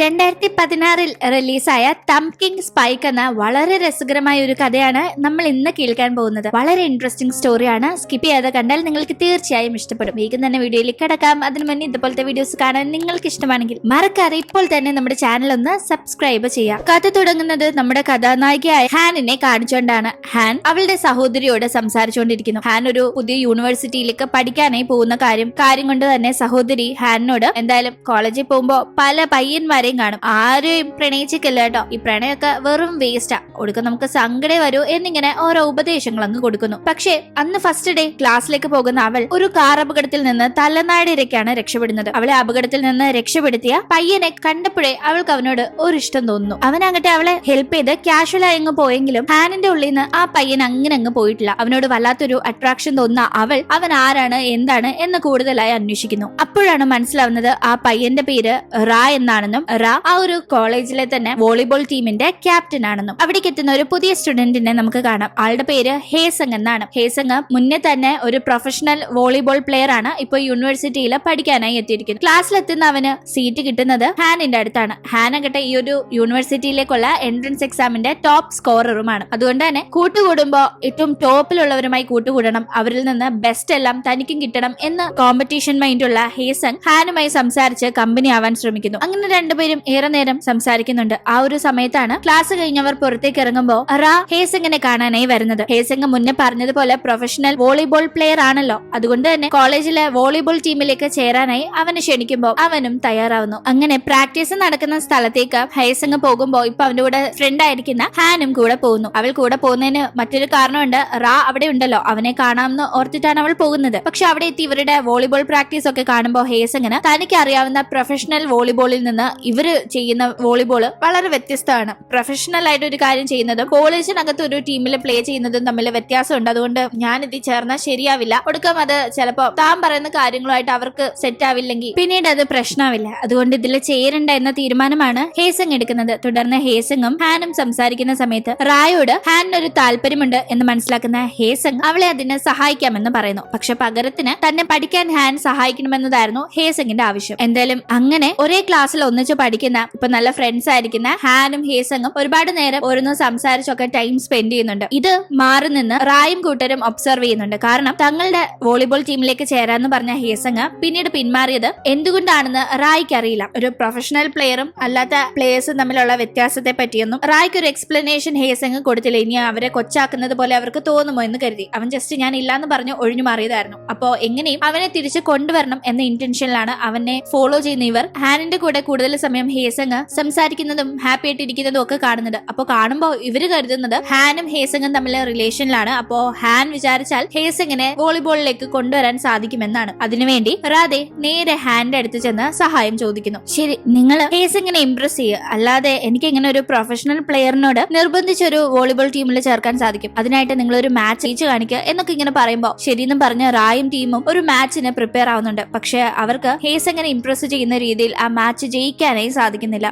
2016 റിലീസായ തംകിങ് സ്പൈക്ക് എന്ന വളരെ രസകരമായ ഒരു കഥയാണ് നമ്മൾ ഇന്ന് കേൾക്കാൻ പോകുന്നത്. വളരെ ഇൻട്രസ്റ്റിംഗ് സ്റ്റോറിയാണ്. സ്കിപ്പ് ചെയ്യാതെ കണ്ടാൽ നിങ്ങൾക്ക് തീർച്ചയായും ഇഷ്ടപ്പെടും. വേഗം തന്നെ വീഡിയോയിലേക്ക് കടക്കാം. അതിനു മുന്നേ ഇതുപോലത്തെ വീഡിയോസ് കാണാൻ നിങ്ങൾക്ക് ഇഷ്ടമാണെങ്കിൽ മറക്കാതെ ഇപ്പോൾ തന്നെ നമ്മുടെ ചാനൽ ഒന്ന് സബ്സ്ക്രൈബ് ചെയ്യാം. കഥ തുടങ്ങുന്നത് നമ്മുടെ കഥാനായികയായ ഹാനിനെ കാണിച്ചുകൊണ്ടാണ്. ഹാൻ അവളുടെ സഹോദരിയോട് സംസാരിച്ചുകൊണ്ടിരിക്കുന്നു. ഹാൻ ഒരു പുതിയ യൂണിവേഴ്സിറ്റിയിലേക്ക് പഠിക്കാനായി പോകുന്ന കാര്യം കൊണ്ട് തന്നെ സഹോദരി ഹാനിനോട് എന്തായാലും കോളേജിൽ പോകുമ്പോ പല പയ്യന്മാരെയും കാണും, ആരെയും പ്രണയിച്ചിട്ടില്ല കേട്ടോ, ഈ പ്രണയമൊക്കെ വെറും വേസ്റ്റാ, ഒടുക്കം നമുക്ക് സങ്കടം വരൂ എന്നിങ്ങനെ ഓരോ ഉപദേശങ്ങൾ അങ്ങ് കൊടുക്കുന്നു. പക്ഷേ അന്ന് ഫസ്റ്റ് ഡേ ക്ലാസ്സിലേക്ക് പോകുന്ന അവൾ ഒരു കാർ അപകടത്തിൽ നിന്ന് തലനാടിരക്കാണ് രക്ഷപ്പെടുന്നത്. അവളെ അപകടത്തിൽ നിന്ന് രക്ഷപ്പെടുത്തിയ പയ്യനെ കണ്ടപ്പോഴേ അവൾക്ക് അവനോട് ഒരു ഇഷ്ടം തോന്നുന്നു. അവനങ്ങട്ടെ അവളെ ഹെൽപ്പ് ചെയ്ത് കാഷ്വലായി അങ്ങ് പോയെങ്കിലും ഹാനിന്റെ ഉള്ളിൽ നിന്ന് ആ പയ്യൻ അങ്ങനെ അങ്ങ് പോയിട്ടില്ല. അവനോട് വല്ലാത്തൊരു അട്രാക്ഷൻ തോന്നുന്ന അവൻ ആരാണ് എന്താണ് എന്ന് കൂടുതലായി അന്വേഷിക്കുന്നു. അപ്പോഴാണ് മനസ്സിലാവുന്നത് ആ പയ്യന്റെ പേര് റാ എന്നാണെന്നും റാ ആ ഒരു കോളേജിലെ തന്നെ വോളിബോൾ ടീമിന്റെ ക്യാപ്റ്റൻ ആണെന്നും. അവിടേക്ക് എത്തുന്ന ഒരു പുതിയ സ്റ്റുഡന്റിനെ നമുക്ക് കാണാം. ആളുടെ പേര് ഹേസങ് എന്നാണ്. ഹേസങ് മുന്നേ തന്നെ ഒരു പ്രൊഫഷണൽ വോളിബോൾ പ്ലെയർ ആണ്. ഇപ്പൊ യൂണിവേഴ്സിറ്റിയിൽ പഠിക്കാനായി എത്തിയിരിക്കുന്നു. ക്ലാസ്സിലെത്തുന്ന അവന് സീറ്റ് കിട്ടുന്നത് ഹാനിന്റെ അടുത്താണ്. ഹാൻ ആകട്ടെ ഈ ഒരു യൂണിവേഴ്സിറ്റിയിലേക്കുള്ള എൻട്രൻസ് എക്സാമിന്റെ ടോപ്പ് സ്കോററുമാണ്. അതുകൊണ്ട് തന്നെ കൂട്ടുകൂടുമ്പോ ഏറ്റവും ടോപ്പിലുള്ളവരുമായി കൂട്ടുകൂടണം, അവരിൽ നിന്ന് ബെസ്റ്റ് എല്ലാം തനിക്കും കിട്ടണം എന്ന് കോമ്പറ്റീഷൻ മൈൻഡുള്ള ഹേസങ് ഹാനുമായി സംസാരിച്ച് കമ്പനി ആവാൻ ശ്രമിക്കുന്നു. അങ്ങനെ രണ്ടുപേരും ഏറെ നേരം സംസാരിക്കുന്നുണ്ട്. ആ ഒരു സമയത്താണ് ക്ലാസ് കഴിഞ്ഞവർ പുറത്തേക്ക് ഇറങ്ങുമ്പോ റാ ഹേസങ്ങിനെ കാണാനായി വരുന്നത്. ഹേസങ് മുന്നേ പറഞ്ഞതുപോലെ പ്രൊഫഷണൽ വോളിബോൾ പ്ലെയർ ആണല്ലോ, അതുകൊണ്ട് തന്നെ കോളേജിലെ വോളിബോൾ ടീമിലേക്ക് ചേരാനായി അവനെ ക്ഷണിക്കുമ്പോൾ അവനും തയ്യാറാവുന്നു. അങ്ങനെ പ്രാക്ടീസ് നടക്കുന്ന സ്ഥലത്തേക്ക് ഹേസങ് പോകുമ്പോ ഇപ്പൊ അവന്റെ കൂടെ ഫ്രണ്ട് ആയിരിക്കുന്ന ഹാനും കൂടെ പോകുന്നു. അവൾ കൂടെ പോകുന്നതിന് മറ്റൊരു കാരണമുണ്ട്. റാ അവിടെ ഉണ്ടല്ലോ, അവനെ കാണാമെന്ന് ഓർത്തിട്ടാണ് അവൾ പോകുന്നത്. പക്ഷെ അവിടെ എത്തി ഇവരുടെ വോളിബോൾ പ്രാക്ടീസ് ഒക്കെ കാണുമ്പോൾ ഹേസങ്ങിന് തനിക്ക് അറിയാവുന്ന പ്രൊഫഷണൽ വോളിബോളിൽ നിന്ന് ഇവര് ചെയ്യുന്ന വോളിബോൾ വളരെ വ്യത്യസ്തമാണ്. പ്രൊഫഷണൽ ആയിട്ട് ഒരു കാര്യം ചെയ്യുന്നതും കോളേജിനകത്ത് ഒരു ടീമിൽ പ്ലേ ചെയ്യുന്നതും തമ്മിൽ വ്യത്യാസമുണ്ട്. അതുകൊണ്ട് ഞാൻ ഇതിൽ ചേർന്നാൽ ശരിയാവില്ല, ഒടുക്കം അത് ചിലപ്പോ താൻ പറയുന്ന കാര്യങ്ങളുമായിട്ട് അവർക്ക് സെറ്റ് ആവില്ലെങ്കിൽ പിന്നീട് അത് പ്രശ്നമാവില്ല, അതുകൊണ്ട് ഇതിൽ ചേരണ്ട എന്ന തീരുമാനമാണ് ഹേസങ് എടുക്കുന്നത്. തുടർന്ന് ഹേസങ്ങും ഹാനും സംസാരിക്കുന്ന സമയത്ത് റായോട് ഹാനിനൊരു താല്പര്യമുണ്ട് എന്ന് മനസ്സിലാക്കുന്ന ഹേസങ് അവളെ അതിനെ സഹായിക്കാമെന്ന് പറയുന്നു. പക്ഷെ പകരത്തിന് തന്നെ പഠിക്കാൻ ഹാൻ സഹായിക്കണമെന്നതായിരുന്നു ഹേസങ്ങിന്റെ ആവശ്യം. എന്തായാലും അങ്ങനെ ഒരേ ക്ലാസ്സിൽ ഒന്നിച്ച് പഠിക്കുന്ന ഇപ്പൊ നല്ല ഫ്രണ്ട്സ് ആയിരിക്കുന്ന ഹാനും ഹേസങ്ങും ഒരുപാട് നേരം ഓരോന്നും സംസാരിച്ചൊക്കെ ടൈം സ്പെൻഡ് ചെയ്യുന്നുണ്ട്. ഇത് മാറി നിന്ന് റായും കൂട്ടരും ഒബ്സർവ് ചെയ്യുന്നുണ്ട്. കാരണം തങ്ങളുടെ വോളിബോൾ ടീമിലേക്ക് ചേരാന്ന് പറഞ്ഞ ഹേസങ് പിന്നീട് പിന്മാറിയത് എന്തുകൊണ്ടാണെന്ന് റായ്ക്ക് അറിയില്ല. ഒരു പ്രൊഫഷണൽ പ്ലെയറും അല്ലാത്ത പ്ലേയേഴ്സും തമ്മിലുള്ള വ്യത്യാസത്തെ പറ്റിയൊന്നും റായ്ക്ക് ഒരു എക്സ്പ്ലനേഷൻ ഹേസങ് കൊടുത്തില്ല. ഇനി അവരെ കൊച്ചാക്കുന്നത് പോലെ അവർക്ക് തോന്നുമോ എന്ന് കരുതി അവൻ ജസ്റ്റ് ഞാൻ ഇല്ലാന്ന് പറഞ്ഞു ഒഴിഞ്ഞു മാറിയതായിരുന്നു. അപ്പോ എങ്ങനെയും അവനെ തിരിച്ചു കൊണ്ടുവരണം എന്ന ഇന്റൻഷനിലാണ് അവനെ ഫോളോ ചെയ്യുന്ന ഇവർ. ഹാനിന്റെ കൂടെ കൂടുതൽ സമയം ഹേസങ് സംസാരിക്കുന്നതും ഹാപ്പി ആയിട്ടിരിക്കുന്നതും ഒക്കെ കാണുന്നത്. അപ്പൊ കാണുമ്പോൾ ഇവര് കരുതുന്നത് ഹാനും ഹേസങ്ങും തമ്മിലെ റിലേഷനിലാണ്. അപ്പോ ഹാൻ വിചാരിച്ചാൽ ഹേസങ്ങിനെ വോളിബോളിലേക്ക് കൊണ്ടുവരാൻ സാധിക്കുമെന്നാണ്. അതിനുവേണ്ടി റാദെ നേരെ ഹാന്റെ അടുത്ത് ചെന്ന് സഹായം ചോദിക്കുന്നു. ശരി, നിങ്ങൾ ഹേസങ്ങിനെ ഇംപ്രസ് ചെയ്യുക, അല്ലാതെ എനിക്ക് എങ്ങനെ ഒരു പ്രൊഫഷണൽ പ്ലെയറിനോട് നിർബന്ധിച്ചൊരു വോളിബോൾ ടീമിൽ ചേർക്കാൻ സാധിക്കും? അതിനായിട്ട് നിങ്ങൾ ഒരു മാച്ച് ജയിച്ചു കാണിക്കുക എന്നൊക്കെ ഇങ്ങനെ പറയുമ്പോൾ ശരിയെന്നും പറഞ്ഞ് റായും ടീമും ഒരു മാച്ചിന് പ്രിപ്പയർ ആവുന്നുണ്ട്. പക്ഷെ അവർക്ക് ഹേസങ്ങിനെ ഇംപ്രസ് ചെയ്യുന്ന രീതിയിൽ ആ മാച്ച് ജയിക്കാനായി സാധിക്കുന്നില്ല.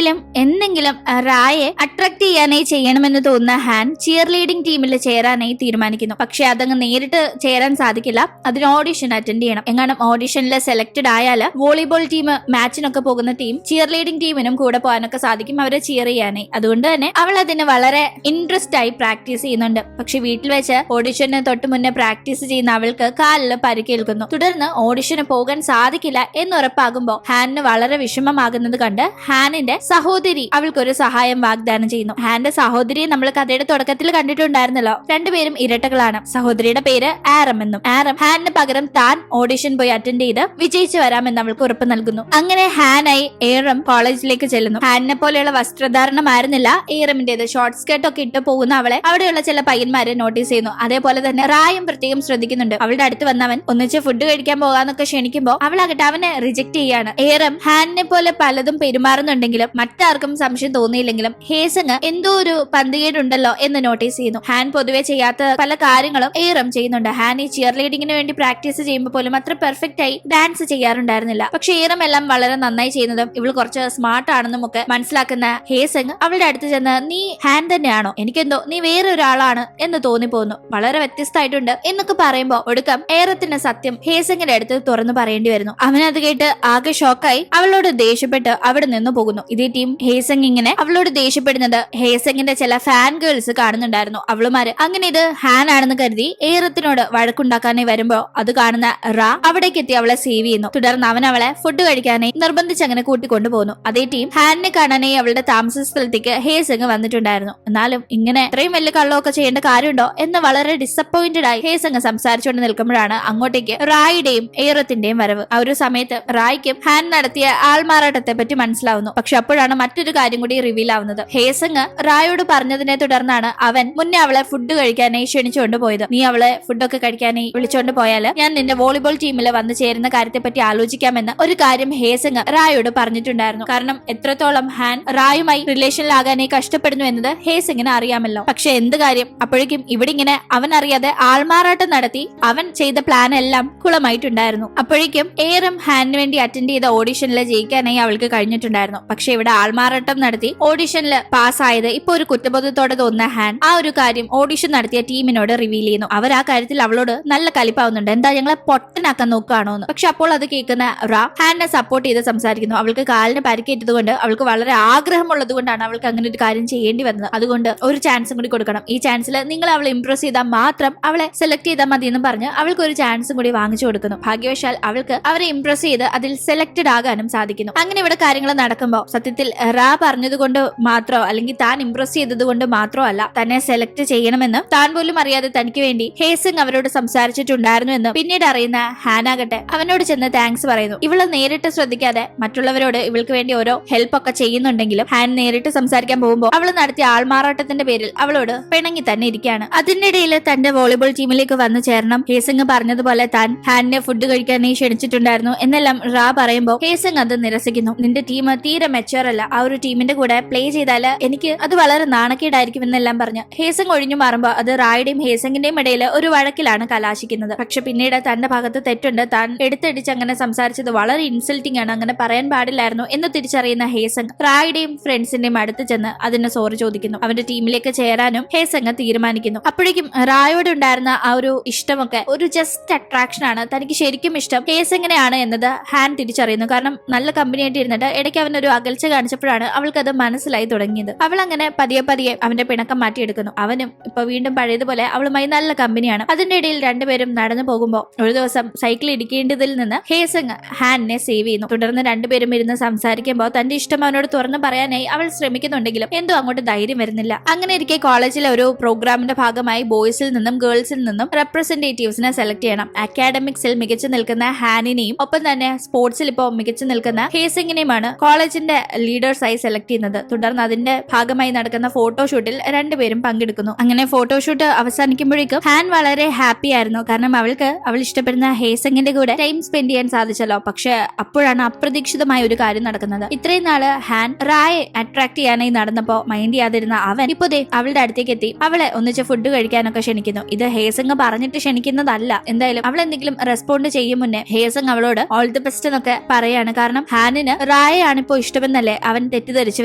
എന്തെങ്കിലും റായെ അട്രാക്ട് ചെയ്യാനായി ചെയ്യണമെന്ന് തോന്നുന്ന ഹാൻ ചിയർ ലീഡിംഗ് ടീമിൽ ചേരാനായി തീരുമാനിക്കുന്നു. പക്ഷെ അതങ്ങ് നേരിട്ട് ചേരാൻ സാധിക്കില്ല, അതിന് ഓഡിഷൻ അറ്റൻഡ് ചെയ്യണം. എങ്ങാനും ഓഡിഷനിൽ സെലക്ടഡ് ആയാൽ വോളിബോൾ ടീം മാച്ചിനൊക്കെ പോകുന്ന ടീം ചിയർ ലീഡിംഗ് ടീമിനും കൂടെ പോകാനൊക്കെ സാധിക്കും, അവരെ ചിയർ ചെയ്യാനായി. അതുകൊണ്ട് തന്നെ അവൾ അതിന് വളരെ ഇൻട്രസ്റ്റ് ആയി പ്രാക്ടീസ് ചെയ്യുന്നുണ്ട്. പക്ഷെ വീട്ടിൽ വെച്ച് ഓഡിഷന് തൊട്ട് മുന്നേ പ്രാക്ടീസ് ചെയ്യുന്ന അവൾക്ക് കാലിൽ പരിക്കേൽക്കുന്നു. തുടർന്ന് ഓഡിഷന് പോകാൻ സാധിക്കില്ല എന്നുറപ്പാകുമ്പോൾ ഹാനിന് വളരെ വിഷമമാകുന്നത് കണ്ട് ഹാനിന്റെ സഹോദരി അവൾക്കൊരു സഹായം വാഗ്ദാനം ചെയ്യുന്നു. ഹാന്റെ സഹോദരിയെ നമ്മൾ കഥയുടെ തുടക്കത്തിൽ കണ്ടിട്ടുണ്ടായിരുന്നല്ലോ. രണ്ടുപേരും ഇരട്ടകളാണ്. സഹോദരിയുടെ പേര് ആരം എന്നും. ആരം ഹാനിന് പകരം താൻ ഓഡിഷൻ പോയി അറ്റൻഡ് ചെയ്ത് വിജയിച്ചു വരാമെന്ന് അവൾക്ക് ഉറപ്പ് നൽകുന്നു. അങ്ങനെ ഹാനായി ഏറം കോളേജിലേക്ക് ചെല്ലുന്നു. ഹാനിനെ പോലെയുള്ള വസ്ത്രധാരണമായിരുന്നില്ല ഏറമിന്റേത്. ഷോർട്ട് സ്കേർട്ട് ഒക്കെ ഇട്ട് പോകുന്ന അവളെ അവിടെയുള്ള ചില പയ്യന്മാരെ നോട്ടീസ് ചെയ്യുന്നു. അതേപോലെ തന്നെ റായും പ്രത്യേകം ശ്രദ്ധിക്കുന്നുണ്ട്. അവളുടെ അടുത്ത് വന്നവൻ ഒന്നിച്ച് ഫുഡ് കഴിക്കാൻ പോകാന്നൊക്കെ ക്ഷണിക്കുമ്പോൾ അവളാകട്ടെ അവനെ റിജക്ട് ചെയ്യാണ്. ഏറം ഹാനിനെ പോലെ പലതും പെരുമാറുന്നുണ്ടെങ്കിലും മറ്റാർക്കും സംശയം തോന്നിയില്ലെങ്കിലും ഹേസങ് എന്തോ ഒരു ഒരു പന്തികേടുണ്ടല്ലോ എന്ന് നോട്ടീസ് ചെയ്യുന്നു. ഹാൻ പൊതുവെ ചെയ്യാത്ത പല കാര്യങ്ങളും ഏറും ചെയ്യുന്നുണ്ട്. ഹാൻ ഈ ചിയർ ലീഡിങ്ങിന് വേണ്ടി പ്രാക്ടീസ് ചെയ്യുമ്പോൾ പോലും അത്ര പെർഫെക്റ്റ് ആയി ഡാൻസ് ചെയ്യാറുണ്ടായിരുന്നില്ല. പക്ഷെ ഏറും എല്ലാം വളരെ നന്നായി ചെയ്യുന്നതും ഇവൾ കുറച്ച് സ്മാർട്ട് ആണെന്നും ഒക്കെ മനസ്സിലാക്കുന്ന ഹേസങ് അവളുടെ അടുത്ത് ചെന്ന് നീ ഹാൻ തന്നെയാണോ, എനിക്കെന്തോ നീ വേറെ ഒരാളാണ് എന്ന് തോന്നിപ്പോന്നു, വളരെ വ്യത്യസ്തമായിട്ടുണ്ട് എന്നൊക്കെ പറയുമ്പോ ഒടുക്കം ഏറത്തിന് സത്യം ഹേസങ്ങിന്റെ അടുത്ത് തുറന്നു പറയേണ്ടി വരുന്നു. അവനത് കേട്ട് ആകെ ഷോക്കായി അവളോട് ദേഷ്യപ്പെട്ട് അവിടെ നിന്ന് പോകുന്നു. ഇതേ ടീം ഹേസങ് ഇങ്ങനെ അവളോട് ദേഷ്യപ്പെടുന്നത് ഹേസങ്ങിന്റെ ചില ഫാൻ ഗേൾസ് കാണുന്നുണ്ടായിരുന്നു. അവളുമാര് അങ്ങനെ ഇത് ഹാൻ ആണെന്ന് കരുതി ഏറത്തിനോട് വഴക്കുണ്ടാക്കാനായി വരുമ്പോ അത് കാണുന്ന റാ അവിടേക്ക് എത്തി അവളെ സേവ് ചെയ്യുന്നു. തുടർന്ന് അവൻ അവളെ ഫുഡ് കഴിക്കാനായി നിർബന്ധിച്ച് അങ്ങനെ കൂട്ടിക്കൊണ്ടുപോകുന്നു. അതേ ടീം ഹാനിനെ കാണാനായി അവളുടെ താമസ സ്ഥലത്തേക്ക് ഹേസങ് വന്നിട്ടുണ്ടായിരുന്നു. എന്നാലും ഇങ്ങനെ ഇത്രയും വലിയ കള്ളമൊക്കെ ചെയ്യേണ്ട കാര്യമുണ്ടോ എന്ന് വളരെ ഡിസപ്പോയിന്റഡ് ആയി ഹേസങ് സംസാരിച്ചുകൊണ്ട് നിൽക്കുമ്പോഴാണ് അങ്ങോട്ടേക്ക് റായിയുടെയും ഏറത്തിന്റെയും വരവ്. ആ ഒരു സമയത്ത് റായിക്കും ഹാൻ നടത്തിയ ആൾമാറാട്ടത്തെ പറ്റി മനസ്സിലാവുന്നു. പക്ഷെ അപ്പോഴാണ് മറ്റൊരു കാര്യം കൂടി റിവീൽ ആവുന്നത്. ഹേസങ് റായോട് പറഞ്ഞതിനെ തുടർന്നാണ് അവൻ മുന്നേ അവളെ ഫുഡ് കഴിക്കാനായി ക്ഷണിച്ചുകൊണ്ട് പോയത്. നീ അവളെ ഫുഡൊക്കെ കഴിക്കാനായി വിളിച്ചോണ്ട് പോയാല് ഞാൻ നിന്റെ വോളിബോൾ ടീമിൽ വന്ന് ചേരുന്ന കാര്യത്തെ പറ്റി ആലോചിക്കാമെന്ന് ഒരു കാര്യം ഹേസങ് റായോട് പറഞ്ഞിട്ടുണ്ടായിരുന്നു. കാരണം എത്രത്തോളം ഹാൻ റായുമായി റിലേഷനിലാകാനായി കഷ്ടപ്പെടുന്നു എന്നത് ഹേസങ്ങിന് അറിയാമല്ലോ. പക്ഷെ എന്ത് കാര്യം, അപ്പോഴേക്കും ഇവിടെ ഇങ്ങനെ അവൻ അറിയാതെ ആൾമാറാട്ടം നടത്തി അവൻ ചെയ്ത പ്ലാൻ എല്ലാം കുളമായിട്ടുണ്ടായിരുന്നു. അപ്പോഴേക്കും ഏറും ഹാനിന് വേണ്ടി അറ്റൻഡ് ചെയ്ത ഓഡിഷനിൽ ജയിക്കാനായി അവൾക്ക് കഴിഞ്ഞിട്ടുണ്ടായിരുന്നു. പക്ഷെ ഇവിടെ ആൾമാറാട്ടം നടത്തി ഓഡിഷനിൽ പാസ്സായത് ഇപ്പൊ ഒരു കുറ്റബോധത്തോടെ തോന്നുന്ന ഹാൻ ആ ഒരു കാര്യം ഓഡിഷൻ നടത്തിയ ടീമിനോട് റിവീൽ ചെയ്യുന്നു. അവർ ആ കാര്യത്തിൽ അവളോട് നല്ല കലിപ്പാവുന്നുണ്ട്, എന്താ ഞങ്ങളെ പൊട്ടനാക്കാൻ നോക്കുകയാണോ എന്ന്. പക്ഷെ അപ്പോൾ അത് കേൾക്കുന്ന റാ ഹാനെ സപ്പോർട്ട് ചെയ്ത് സംസാരിക്കുന്നു. അവൾക്ക് കാലിന് പരിക്കേറ്റത് കൊണ്ട് അവൾക്ക് വളരെ ആഗ്രഹമുള്ളത് കൊണ്ടാണ് അവൾക്ക് അങ്ങനെ ഒരു കാര്യം ചെയ്യേണ്ടി വന്നത്. അതുകൊണ്ട് ഒരു ചാൻസും കൂടി കൊടുക്കണം. ഈ ചാൻസിൽ നിങ്ങൾ അവളെ ഇംപ്രസ് ചെയ്താൽ മാത്രം അവളെ സെലക്ട് ചെയ്താൽ മതി എന്ന് പറഞ്ഞ് അവൾക്ക് ഒരു ചാൻസും കൂടി വാങ്ങിച്ചു കൊടുക്കുന്നു. ഭാഗ്യവശാൽ അവൾക്ക് അവരെ ഇംപ്രസ് ചെയ്ത് അതിൽ സെലക്ടഡ് ആകാനും സാധിക്കുന്നു. അങ്ങനെ ഇവിടെ കാര്യങ്ങൾ നടക്കുമ്പോൾ സത്യത്തിൽ റാ പറഞ്ഞത് കൊണ്ട് മാത്രമോ അല്ലെങ്കിൽ താൻ ഇംപ്രസ് ചെയ്തത് കൊണ്ട് മാത്രമോ അല്ല തന്നെ സെലക്ട് ചെയ്യണമെന്ന് താൻ പോലും അറിയാതെ തനിക്ക് വേണ്ടി ഹേസങ് അവരോട് സംസാരിച്ചിട്ടുണ്ടായിരുന്നു എന്ന് പിന്നീട് അറിയുന്ന ഹാനാകട്ടെ അവനോട് ചെന്ന് താങ്ക്സ് പറയുന്നു. ഇവളെ നേരിട്ട് ശ്രദ്ധിക്കാതെ മറ്റുള്ളവരോട് ഇവൾക്ക് വേണ്ടി ഓരോ ഹെൽപ്പ് ഒക്കെ ചെയ്യുന്നുണ്ടെങ്കിലും ഹാൻ നേരിട്ട് സംസാരിക്കാൻ പോകുമ്പോൾ അവൾ നടത്തിയ ആൾമാറാട്ടത്തിന്റെ പേരിൽ അവളോട് പിണങ്ങി തന്നെ ഇരിക്കുകയാണ്. അതിന്റെ ഇടയിൽ തന്റെ വോളിബോൾ ടീമിലേക്ക് വന്നു ചേരണം, ഹേസങ് പറഞ്ഞതുപോലെ താൻ ഹാനിനെ ഫുഡ് കഴിക്കാനായി ക്ഷണിച്ചിട്ടുണ്ടായിരുന്നു എന്നെല്ലാം റാ പറയുമ്പോൾ ഹേസങ് അത് നിരസിക്കുന്നു. നിന്റെ ടീം തീരെ മെച്ചുവർ അല്ല, ആ ഒരു ടീമിന്റെ കൂടെ പ്ലേ ചെയ്താല് എനിക്ക് അത് വളരെ നാണക്കേടായിരിക്കും എന്നെല്ലാം പറഞ്ഞ് ഹേസങ് ഒഴിഞ്ഞു മാറുമ്പോൾ അത് റായുടെയും ഹേസങ്ങിന്റെയും ഇടയിൽ ഒരു വഴക്കിലാണ് കലാശിക്കുന്നത്. പക്ഷെ പിന്നീട് തന്റെ ഭാഗത്ത് തെറ്റുണ്ട്, താൻ എടുത്തടിച്ച് അങ്ങനെ സംസാരിച്ചത് വളരെ ഇൻസൾട്ടിംഗ് ആണ്, അങ്ങനെ പറയാൻ പാടില്ലായിരുന്നു എന്ന് തിരിച്ചറിയുന്ന ഹേസങ് റായുടെയും ഫ്രണ്ട്സിന്റെയും അടുത്ത് ചെന്ന് അതിന് സോറി ചോദിക്കുന്നു. അവന്റെ ടീമിലേക്ക് ചേരാനും ഹേസങ് തീരുമാനിക്കുന്നു. അപ്പോഴേക്കും റായോടുണ്ടായിരുന്ന ആ ഒരു ഇഷ്ടമൊക്കെ ഒരു ജസ്റ്റ് അട്രാക്ഷൻ ആണ്, തനിക്ക് ശരിക്കും ഇഷ്ടം ഹേസങ്ങിനെയാണ് എന്നത് ഹാൻ തിരിച്ചറിയുന്നു. കാരണം നല്ല കമ്പനി ആയിട്ട് ഇരുന്നിട്ട് ഇടയ്ക്ക് അവനൊരു അകൽച്ച കാണിച്ചപ്പോഴാണ് അവൾക്കത് മനസ്സിലായി തുടങ്ങിയത്. അവൾ അങ്ങനെ പതിയെ പതിയെ അവന്റെ പിണക്കം മാറ്റിയെടുക്കുന്നു. അവനും ഇപ്പൊ വീണ്ടും പഴയതുപോലെ അവളുമായി നല്ല കമ്പനിയാണ്. അതിന്റെ ഇടയിൽ രണ്ടുപേരും നടന്നു പോകുമ്പോൾ ഒരു ദിവസം സൈക്കിൾ ഇടിക്കേണ്ടതിൽ നിന്ന് ഹേസങ് ഹാനിനെ സേവ് ചെയ്യുന്നു. തുടർന്ന് രണ്ടുപേരും ഇരുന്ന് സംസാരിക്കുമ്പോൾ തന്റെ ഇഷ്ടം അവനോട് തുറന്നു പറയാനായി അവൾ ശ്രമിക്കുന്നുണ്ടെങ്കിലും എന്തോ അങ്ങോട്ട് ധൈര്യം വരുന്നില്ല. അങ്ങനെ ഇരിക്കെ കോളേജിലെ ഒരു പ്രോഗ്രാമിന്റെ ഭാഗമായി ബോയ്സിൽ നിന്നും ഗേൾസിൽ നിന്നും റെപ്രസെന്റേറ്റീവ്സിനെ സെലക്ട് ചെയ്യണം. അക്കാഡമിക്സിൽ മികച്ചു നിൽക്കുന്ന ഹാനിനെയും ഒപ്പം തന്നെ സ്പോർട്സിൽ ഇപ്പോൾ മികച്ചു നിൽക്കുന്ന ഹേസങ്ങിനെയുമാണ് കോളേജിന്റെ ലീഡേഴ്സായി സെലക്ട് ചെയ്യുന്നത്. തുടർന്ന് അതിന്റെ ഭാഗമായി നടക്കുന്ന ഫോട്ടോഷൂട്ടിൽ രണ്ടുപേരും പങ്കെടുക്കുന്നു. അങ്ങനെ ഫോട്ടോഷൂട്ട് അവസാനിക്കുമ്പോഴേക്കും ഹാൻ വളരെ ഹാപ്പി ആയിരുന്നു. കാരണം അവൾക്ക് അവൾ ഇഷ്ടപ്പെടുന്ന ഹേസങ്ങിന്റെ കൂടെ ടൈം സ്പെൻഡ് ചെയ്യാൻ സാധിച്ചല്ലോ. പക്ഷെ അപ്പോഴാണ് അപ്രതീക്ഷിതമായ ഒരു കാര്യം നടക്കുന്നത്. ഇത്രയും നാള് ഹാൻ റായെ അട്രാക്ട് ചെയ്യാനായി നടന്നപ്പോ മൈൻഡ് ചെയ്യാതിരുന്ന അവൻ ഇപ്പൊ അവളുടെ അടുത്തേക്ക് എത്തി അവളെ ഒന്നിച്ച് ഫുഡ് കഴിക്കാനൊക്കെ ക്ഷണിക്കുന്നു. ഇത് ഹേസങ് പറഞ്ഞിട്ട് ക്ഷണിക്കുന്നതല്ല. എന്തായാലും അവൾ എന്തെങ്കിലും റെസ്പോണ്ട് ചെയ്യും മുന്നേ ഹേസങ് അവളോട് ഓൾ ദി ബെസ്റ്റ് എന്നൊക്കെ പറയാണ്. കാരണം ഹാനിന് റായയാണ് ഇപ്പോ ഇഷ്ടമെന്നല്ലേ അവൻ തെറ്റിദ്ധരിച്ചു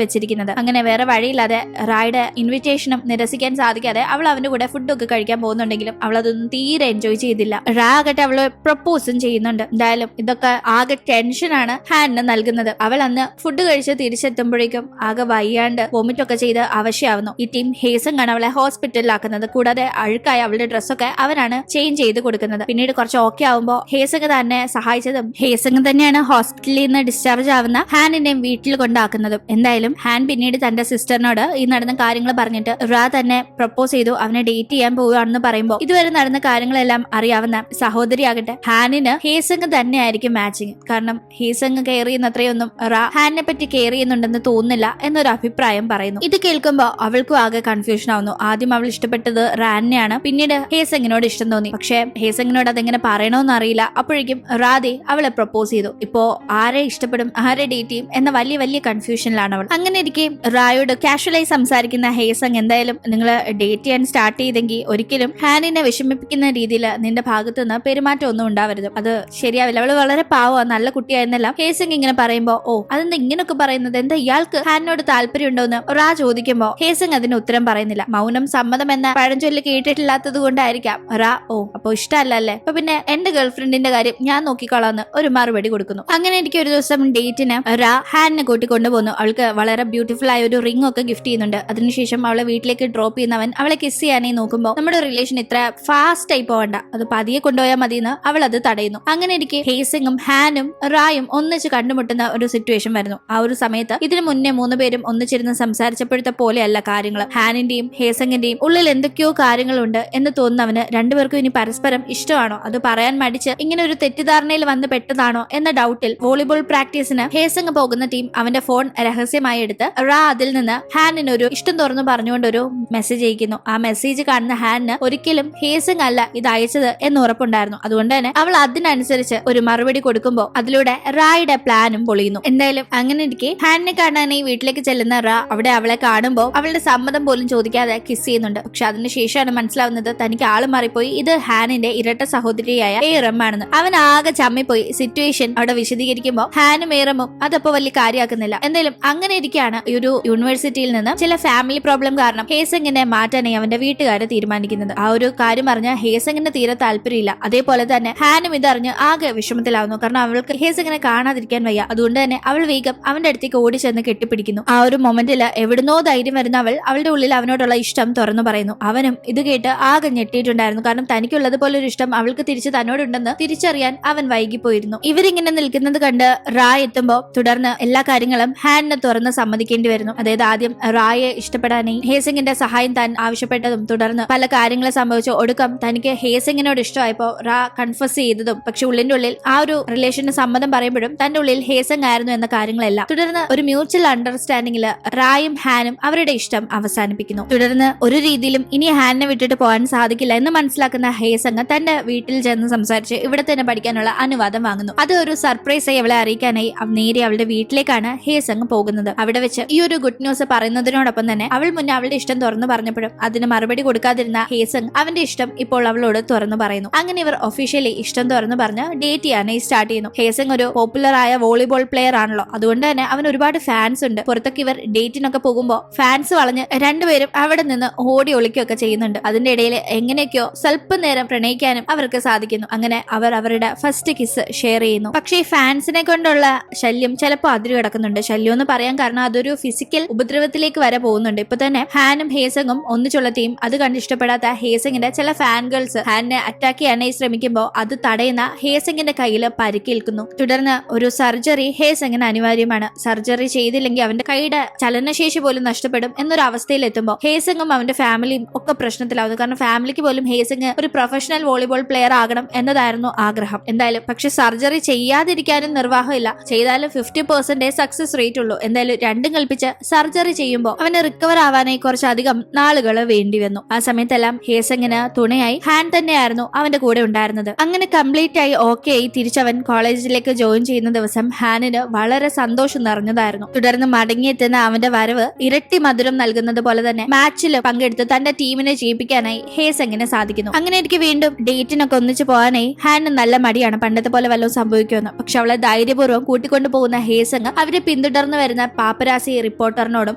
വെച്ചിരിക്കുന്നത്. അങ്ങനെ വേറെ വഴിയില്ലാതെ റായുടെ ഇൻവിറ്റേഷനും നിരസിക്കാൻ സാധിക്കാതെ അവൾ അവന്റെ കൂടെ ഫുഡൊക്കെ കഴിക്കാൻ പോകുന്നുണ്ടെങ്കിലും അവൾ അതൊന്നും തീരെ എൻജോയ് ചെയ്തില്ല. റാ ആകട്ടെ അവള് പ്രപ്പോസും ചെയ്യുന്നുണ്ട്. എന്തായാലും ഇതൊക്കെ ആകെ ടെൻഷനാണ് ഹാനിന് നൽകുന്നത്. അവൾ അന്ന് ഫുഡ് കഴിച്ച് തിരിച്ചെത്തുമ്പോഴേക്കും ആകെ വയ്യാണ്ട് വോമിറ്റ് ഒക്കെ ചെയ്ത് അവശയാവുന്നു. ഈ ടീം ഹേസങ് ആണ് അവളെ ഹോസ്പിറ്റലിലാക്കുന്നത്. കൂടാതെ അഴുക്കായ അവളുടെ ഡ്രസ്സൊക്കെ അവനാണ് ചേഞ്ച് ചെയ്ത് കൊടുക്കുന്നത്. പിന്നീട് കുറച്ച് ഓക്കെ ആവുമ്പോൾ ഹേസങ് തന്നെ സഹായിച്ചതും ഹേസങ് തന്നെയാണ് ഹോസ്പിറ്റലിൽ നിന്ന് ഡിസ്ചാർജ് ആവുന്ന ഹാനിന്റെയും വീട്ടിൽ കൊണ്ടാക്കുന്നതും. എന്തായാലും ഹാൻ പിന്നീട് തന്റെ സിസ്റ്ററിനോട് ഈ നടന്ന കാര്യങ്ങൾ പറഞ്ഞിട്ട് റാ തന്നെ പ്രപ്പോസ് ചെയ്തു അവനെ ഡേറ്റ് ചെയ്യാൻ പോവുകയാണെന്ന് പറയുമ്പോൾ ഇതുവരെ നടന്ന കാര്യങ്ങളെല്ലാം അറിയാവുന്ന സഹോദരിയാകട്ടെ ഹാനിന് ഹേസങ് തന്നെയായിരിക്കും മാച്ചിങ്. കാരണം ഹേസങ് കെയർ ചെയ്യുന്ന അത്രയൊന്നും റാ ഹാനിനെ പറ്റി കെയർ ചെയ്യുന്നുണ്ടെന്ന് തോന്നുന്നില്ല എന്നൊരു അഭിപ്രായം പറയുന്നു. ഇത് കേൾക്കുമ്പോൾ അവൾക്കും ആകെ കൺഫ്യൂഷൻ ആവുന്നു. ആദ്യം അവൾ ഇഷ്ടപ്പെട്ടത് റാനെയാണ്, പിന്നീട് ഹേസങ്ങിനോട് ഇഷ്ടം തോന്നി. പക്ഷെ ഹേസങ്ങിനോട് അതെങ്ങനെ പറയണമെന്ന് അറിയില്ല. അപ്പോഴേക്കും റാദി അവളെ പ്രപ്പോസ് ചെയ്തു. ഇപ്പോ ആരെ ഇഷ്ടപ്പെടും, ആരെ ഡേറ്റ് ചെയ്യും എന്ന വലിയ വലിയ കൺഫ്യൂഷനിലാണ് അവൾ. അങ്ങനെ ഇരിക്കെ റായോട് കാഷ്വലായി സംസാരിക്കുന്ന ഹേസങ്, എന്തായാലും നിങ്ങൾ ഡേറ്റ് ചെയ്യാൻ സ്റ്റാർട്ട് ചെയ്തെങ്കിൽ ഒരിക്കലും ഹാനിനെ വിഷമിപ്പിക്കുന്ന രീതിയിൽ നിന്റെ ഭാഗത്തു നിന്ന് പെരുമാറ്റം ഒന്നും ഉണ്ടാവരുത്, അത് ശരിയാവില്ല, അവള് വളരെ പാവമാണ്, നല്ല കുട്ടിയായിരുന്നെല്ലാം ഹേസങ് ഇങ്ങനെ പറയുമ്പോ, ഓ അതെന്താ ഇങ്ങനൊക്കെ പറയുന്നത്, എന്താ ഇയാൾക്ക് ഹാനിനോട് താല്പര്യം ഉണ്ടോന്ന് റാ ചോദിക്കുമ്പോ ഹേസങ് അതിന് ഉത്തരം പറയുന്നില്ല. മൗനം സമ്മതം എന്ന പഴഞ്ചൊല്ലി കേട്ടിട്ടില്ലാത്തത് കൊണ്ടായിരിക്കാം റാ ഓ അപ്പൊ ഇഷ്ടമല്ലേ, അപ്പൊ പിന്നെ എന്റെ ഗേൾഫ്രണ്ടിന്റെ കാര്യം ഞാൻ നോക്കിക്കോളാന്ന് ഒരു മറുപടി കൊടുക്കുന്നു. അങ്ങനെ എനിക്ക് ഒരു ദിവസം ഡേറ്റിന് റാ ഹാനിനെ കൂട്ടിക്കൊണ്ടുപോകുന്നു. അവൾക്ക് വളരെ ബ്യൂട്ടിഫുൾ ആയ ഒരു റിംഗ് ഒക്കെ ഗിഫ്റ്റ് ചെയ്യുന്നുണ്ട്. അതിനുശേഷം അവളെ വീട്ടിലേക്ക് ഡ്രോപ്പ് ചെയ്യുന്നവൻ അവളെ കിസ് ചെയ്യാനേ നോക്കുമ്പോൾ നമ്മുടെ റിലേഷൻ ഇത്ര ഫാസ്റ്റ് ആയി പോകണ്ട, അത് പതിയെ കൊണ്ടുപോയാൽ മതിയെന്ന് അവൾ അത് തടയുന്നു. അങ്ങനെ എനിക്ക് ഹേസങ്ങും ഹാനും റായും ഒന്നിച്ച് കണ്ടുമുട്ടുന്ന ഒരു സിറ്റുവേഷൻ വരുന്നു. ആ ഒരു സമയത്ത് ഇതിനു മുന്നേ 3 പേരും ഒന്നിച്ചിരുന്ന് സംസാരിച്ചപ്പോഴത്തെ പോലെയല്ല കാര്യങ്ങൾ. ഹാനിന്റെയും ഹേസങ്ങിന്റെയും ഉള്ളിൽ എന്തൊക്കെയോ കാര്യങ്ങളുണ്ട് എന്ന് തോന്നുന്നവന് രണ്ടുപേർക്കും ഇനി പരസ്പരം ഇഷ്ടമാണോ, അത് പറയാൻ മടിച്ച് ഇങ്ങനെ ഒരു തെറ്റിദ്ധാരണയിൽ വന്ന് പെട്ടതാണോ എന്ന ഡൗട്ടിൽ വോളിബോൾ പ്രാക്ടീസിന് ഹേസങ് പോകുന്ന ടീം അവന്റെ ഫോൺ രഹസ്യമായി എടുത്ത് റാ അതിൽ നിന്ന് ഹാനിന് ഒരു ഇഷ്ടം തുറന്നു പറഞ്ഞുകൊണ്ട് ഒരു മെസ്സേജ് അയക്കുന്നു. ആ മെസ്സേജ് കാണുന്ന ഹാനിന് ഒരിക്കലും ഹേസങ് അല്ല ഇത് അയച്ചത് എന്ന് ഉറപ്പുണ്ടായിരുന്നു. അതുകൊണ്ട് തന്നെ അവൾ അതിനനുസരിച്ച് ഒരു മറുപടി കൊടുക്കുമ്പോൾ അതിലൂടെ റായുടെ പ്ലാനും പൊളിയുന്നു. എന്തായാലും അങ്ങനെ ഇരിക്കെ ഹാനിനെ കാണാനായി വീട്ടിലേക്ക് ചെല്ലുന്ന റാ അവിടെ അവളെ കാണുമ്പോൾ അവളുടെ സമ്മതം പോലും ചോദിക്കാതെ കിസ് ചെയ്യുന്നുണ്ട്. പക്ഷെ അതിനുശേഷമാണ് മനസ്സിലാവുന്നത് തനിക്ക് ആള് മാറിപ്പോയി, ഇത് ഹാനിന്റെ ഇരട്ട സഹോദരിയായ ഏറം ആണെന്ന്. അവൻ ആകെ ചമ്മിപ്പോയി. സിറ്റുവേഷൻ അവിടെ വിശദീകരിക്കുമ്പോൾ ഹാനും ഏറമും അതപ്പോ വലിയ കാര്യമാക്കുന്നില്ല. എന്തായാലും അങ്ങനെ ഇരിക്കുകയാണ് ഈ ഒരു യൂണിവേഴ്സിറ്റിയിൽ നിന്ന് ചില ഫാമിലി പ്രോബ്ലം കാരണം ഹേസങ്ങിനെ മാറ്റാനായി അവന്റെ വീട്ടുകാരെ തീരുമാനിക്കുന്നത്. ആ ഒരു കാര്യം അറിഞ്ഞ ഹേസങ്ങിന് തീരെ താല്പര്യമില്ല. അതേപോലെ തന്നെ ഹാനും ഇതറിഞ്ഞ് ആകെ വിഷമത്തിലാവുന്നു. കാരണം അവൾക്ക് ഹേസങ്ങിനെ കാണാതിരിക്കാൻ വയ്യ. അതുകൊണ്ട് തന്നെ അവൾ വേഗം അവന്റെ അടുത്തേക്ക് ഓടി ചെന്ന് കെട്ടിപ്പിടിക്കുന്നു. ആ ഒരു മൊമെന്റില് എവിടുന്നോ ധൈര്യം വരുന്ന അവളുടെ ഉള്ളിൽ അവനോടുള്ള ഇഷ്ടം തുറന്നു പറയുന്നു. അവനും ഇത് കേട്ട് ആകെ ഞെട്ടിയിട്ടുണ്ടായിരുന്നു. കാരണം തനിക്കുള്ളത് പോലെ ഒരു ഇഷ്ടം അവൾക്ക് തിരിച്ച് തന്നോടുണ്ടെന്ന് തിരിച്ചറിയാൻ അവൻ വൈകിപ്പോയിരുന്നു. ഇവരിങ്ങനെ നിൽക്കുന്നത് കണ്ട് റായ് എത്തുമ്പോൾ തുടർന്ന് എല്ലാ കാര്യങ്ങളും ഹാനിന് തുറന്ന് സമ്മതിക്കേണ്ടി വരുന്നു. അതായത് ആദ്യം റായെ ഇഷ്ടപ്പെടാനായി ഹേസങ്ങിന്റെ സഹായം താൻ ആവശ്യപ്പെട്ടതും തുടർന്ന് പല കാര്യങ്ങൾ സംഭവിച്ചു. ഒടുക്കം തനിക്ക് ഹേസങ്ങിനോട് ഇഷ്ടമായപ്പോ റാ കൺഫസ് ചെയ്തതും പക്ഷെ ഉള്ളിന്റെ ഉള്ളിൽ ആ ഒരു റിലേഷന് സമ്മതം പറയുമ്പോഴും തന്റെ ഉള്ളിൽ ഹേസങ് ആയിരുന്നു എന്ന കാര്യങ്ങളെല്ലാം. തുടർന്ന് ഒരു മ്യൂച്വൽ അണ്ടർസ്റ്റാൻഡിംഗിൽ റായും ഹാനും അവരുടെ ഇഷ്ടം അവസാനിപ്പിക്കുന്നു. തുടർന്ന് ഒരു രീതിയിലും ഇനി ഹാനിനെ വിട്ടിട്ട് പോകാൻ സാധിക്കില്ല എന്ന് മനസ്സിലാക്കുന്ന ഹേസങ് തന്റെ വീട്ടിൽ ചെന്ന് സംസാരിച്ച് ഇവിടെ തന്നെ പഠിക്കാനുള്ള അനുവാദം വാങ്ങുന്നു. അത് ഒരു സർപ്രൈസ് ആയി അവളെ അറിയിക്കാനായി നേരെ അവളുടെ വീട്ടിലേക്കാണ് ഹേസങ് പോകുന്നത്. അവിടെ വെച്ച് ഈ ഒരു ഗുഡ് ന്യൂസ് പറയുന്നതിനോടൊപ്പം തന്നെ അവൾ മുന്നേ അവളുടെ ഇഷ്ടം തുറന്നു പറഞ്ഞപ്പോഴും അതിന് മറുപടി കൊടുക്കാതിരുന്ന ഹേസങ് അവന്റെ ഇഷ്ടം ഇപ്പോൾ അവളോട് തുറന്നു പറയുന്നു. അങ്ങനെ ഇവർ ഒഫീഷ്യലി ഇഷ്ടം തുറന്നു പറഞ്ഞ് ഡേറ്റ് ചെയ്യാനായി സ്റ്റാർട്ട് ചെയ്യുന്നു. ഹേസങ് ഒരു പോപ്പുലർ ആയ വോളിബോൾ പ്ലെയർ ആണല്ലോ, അതുകൊണ്ട് തന്നെ അവൻ ഒരുപാട് ഫാൻസ് ഉണ്ട്. പുറത്തൊക്കെ ഇവർ ഡേറ്റിനൊക്കെ പോകുമ്പോൾ ഫാൻസ് വളഞ്ഞ് രണ്ടുപേരും അവിടെ നിന്ന് ഓടി ഒളിക്കുകയൊക്കെ ചെയ്യുന്നുണ്ട്. അതിന്റെ ഇടയിൽ എങ്ങനെയൊക്കെയോ സ്വല്പം നേരം പ്രണയിക്കാനും അവർക്ക് സാധിക്കുന്നു. അങ്ങനെ അവർ അവരുടെ ഫസ്റ്റ് കിസ് ഷെയർ ചെയ്യുന്നു. പക്ഷേ ഈ ഫാൻസിനെ കൊണ്ടുള്ള ശല്യം ചിലപ്പോൾ അതിര് കിടക്കുന്നുണ്ട്. ശല്യം എന്ന് പറയാൻ കാരണം അതൊരു ഫിസിക്കൽ ഉപദ്രവത്തിലേക്ക് വരെ പോകുന്നുണ്ട്. ഇപ്പൊ തന്നെ ഹാനും ഹേസങ്ങും ഒന്നിച്ചുള്ള ടീം അത് കണ്ട് ഇഷ്ടപ്പെടാത്ത ഹേസങ്ങിന്റെ ചില ഫാൻ ഗേൾസ് ഹാനിനെ അറ്റാക്ക് ചെയ്യാനായി ശ്രമിക്കുമ്പോൾ അത് തടയുന്ന ഹേസങ്ങിന്റെ കയ്യിൽ പരിക്കേൽക്കുന്നു. തുടർന്ന് ഒരു സർജറി ഹേസങ്ങിന് അനിവാര്യമാണ്. സർജറി ചെയ്തില്ലെങ്കിൽ അവന്റെ കൈയുടെ ചലനശേഷി പോലും നഷ്ടപ്പെടും എന്നൊരു അവസ്ഥയിൽ എത്തുമ്പോൾ ഹേസങ്ങും അവന്റെ ഫാമിലിയും ഒക്കെ പ്രശ്നത്തിലാവുന്നു. കാരണം ഫാമിലിക്ക് പോലും ഹേസങ് ഒരു പ്രൊഫഷണൽ വോളിബോൾ പ്ലെയർ ആകണം എന്നതായിരുന്നു ആഗ്രഹം. എന്തായാലും പക്ഷെ സർജറി ചെയ്യാതിരിക്കാനും നിർവാഹമില്ല. ചെയ്താലും 50% സക്സസ് റേറ്റ് ഉള്ളൂ. എന്തായാലും രണ്ടും കൽപ്പിച്ച് സർജറി ചെയ്യുമ്പോൾ അവന് റിക്കവർ ആവാനായി കുറച്ചധികം നാളുകൾ വേണ്ടി വന്നു. ആ സമയത്തെല്ലാം ഹേസങ്ങിന് തുണയായി ഹാൻ തന്നെയായിരുന്നു അവന്റെ കൂടെ ഉണ്ടായിരുന്നത്. അങ്ങനെ കംപ്ലീറ്റ് ആയി ഓക്കെ ആയി തിരിച്ചവൻ കോളേജിലേക്ക് ജോയിൻ ചെയ്യുന്ന ദിവസം ഹാനിന് വളരെ സന്തോഷം നിറഞ്ഞതായിരുന്നു. തുടർന്ന് മടങ്ങിയെത്തുന്ന അവന്റെ വരവ് ഇരട്ടി മധുരം നൽകുന്നത് പോലെ തന്നെ മാച്ചിൽ പങ്കെടുത്ത് തന്റെ ടീമിനെ ജയിപ്പിക്കാനായി ഹേസങ്ങിന് സാധിക്കുന്നു. അങ്ങനെ എനിക്ക് വീണ്ടും ഡേറ്റിനൊക്കെ ഒന്നിച്ചു പോകാനായി ഹാനിന് നല്ല മടിയാണ്, പണ്ടത്തെ പോലെ വല്ലതും സംഭവിക്കുമെന്ന്. പക്ഷെ അവളെ ധൈര്യപൂർവ്വം കൂട്ടിക്കൊണ്ടു പോകുന്ന ഹേസങ് അവരെ പിന്തുടർന്ന് വരുന്ന പാപ്പരാസി റിപ്പോർട്ടറിനോടും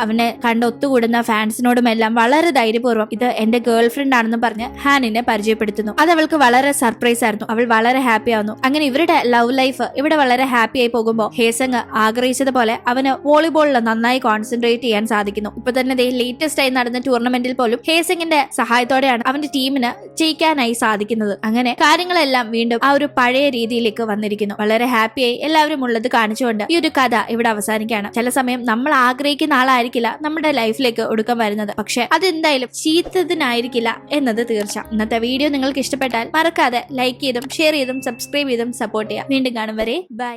അവനെ കണ്ട് ഒത്തുകൂടുന്ന ഫാൻസിനോടും എല്ലാം വളരെ ധൈര്യപൂർവ്വം ഇത് എന്റെ ഗേൾ ഫ്രണ്ട് ആണെന്ന് പറഞ്ഞ് ഹാനിനെ പരിചയപ്പെടുത്തുന്നു. അത് അവൾക്ക് വളരെ സർപ്രൈസ് ആയിരുന്നു. അവൾ വളരെ ഹാപ്പി ആവുന്നു. അങ്ങനെ ഇവരുടെ ലവ് ലൈഫ് ഇവിടെ വളരെ ഹാപ്പി ആയി പോകുമ്പോൾ ഹേസങ് ആഗ്രഹിച്ചതുപോലെ അവന് വോളിബോളിൽ നന്നായി കോൺസെൻട്രേറ്റ് ചെയ്യാൻ സാധിക്കുന്നു. ഇപ്പൊ തന്നെ ലേറ്റസ്റ്റ് ആയി നടന്ന ടൂർണമെന്റിൽ പോലും ഹേസങ്ങിന്റെ സഹായത്തോടെയാണ് അവന്റെ ടീമിന് ജയിക്കാനായി സാധിക്കുന്നത്. അങ്ങനെ കാര്യങ്ങളെല്ലാം വീണ്ടും ആ ഒരു പഴയ രീതിയിലേക്ക് വന്നിരിക്കുന്നു. വളരെ ഹാപ്പിയായി എല്ലാവരും ഉള്ളത് കാണിച്ചുകൊണ്ട് ഈ ഒരു കഥ ഇവിടെ അവസാനിക്കുകയാണ്. ചില സമയം നമ്മൾ ആഗ്രഹിക്കുന്ന ആളായിരിക്കില്ല നമ്മുടെ ലൈഫിലേക്ക് ഒടുക്കം വരുന്നത്, പക്ഷെ അതെന്തായാലും ചീത്തതിനായിരിക്കില്ല എന്നത് തീർച്ച. ഇന്നത്തെ വീഡിയോ നിങ്ങൾക്ക് ഇഷ്ടപ്പെട്ടാൽ മറക്കാതെ ലൈക്ക് ചെയ്തും ഷെയർ ചെയ്തും സബ്സ്ക്രൈബ് ചെയ്തും സപ്പോർട്ട് ചെയ്യാം. വീണ്ടും കാണും വരെ ബൈ.